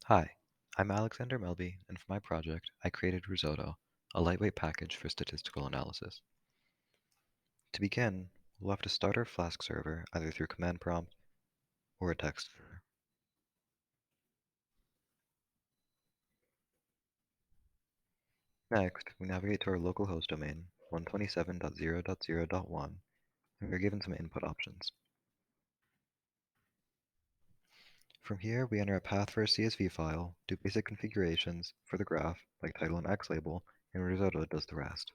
Hi, I'm Alexander Melby, and for my project, I created Risotto, a lightweight package for statistical analysis. To begin, we'll have to start our Flask server either through command prompt or a text server. Next, we navigate to our localhost domain, 127.0.0.1, and we're given some input options. From here, we enter a path for a CSV file, do basic configurations for the graph, like title and X label, and Risotto does the rest.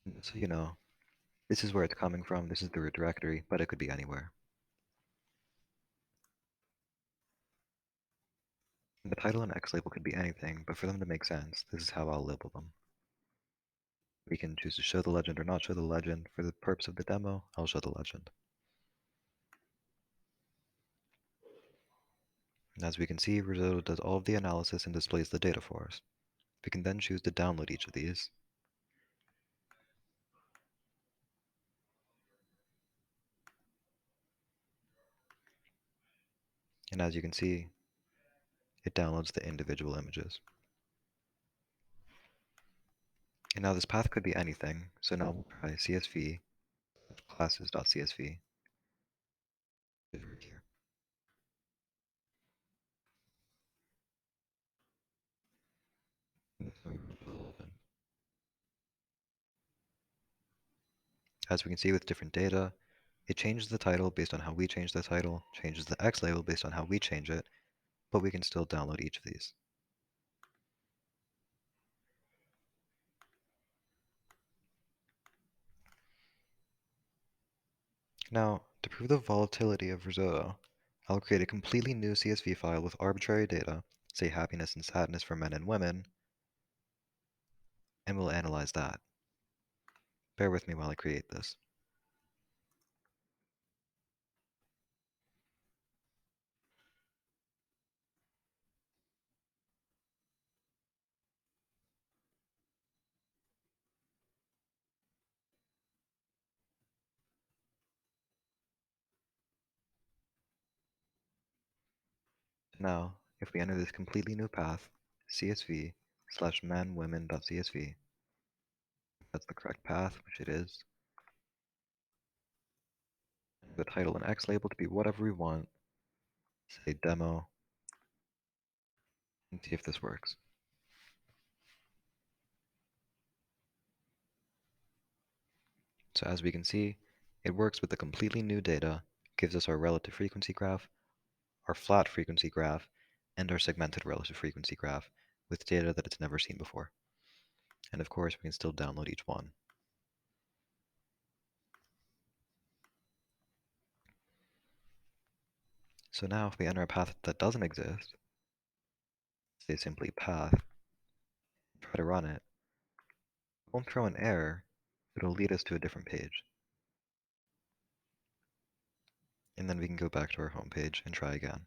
And so you know, this is where it's coming from, this is the root directory, but it could be anywhere. The title and X label could be anything, but for them to make sense, this is how I'll label them. We can choose to show the legend or not show the legend. For the purpose of the demo, I'll show the legend. And as we can see, Risotto does all of the analysis and displays the data for us. We can then choose to download each of these. And as you can see, it downloads the individual images. And now this path could be anything, so now we'll try CSV classes.csv. Here. As we can see with different data, it changes the title based on how we change the title, changes the X label based on how we change it, but we can still download each of these. Now, to prove the volatility of Risotto, I'll create a completely new CSV file with arbitrary data, say happiness and sadness for men and women, and we'll analyze that. Bear with me while I create this. Now, if we enter this completely new path, CSV slash menwomen.csv, that's the correct path, which it is. The title and X label to be whatever we want, say demo, and see if this works. So as we can see, it works with the completely new data, gives us our relative frequency graph, our flat frequency graph, and our segmented relative frequency graph with data that it's never seen before. And of course, we can still download each one. So now if we enter a path that doesn't exist, say simply path, try to run it, it won't throw an error, it'll lead us to a different page. And then we can go back to our home page and try again.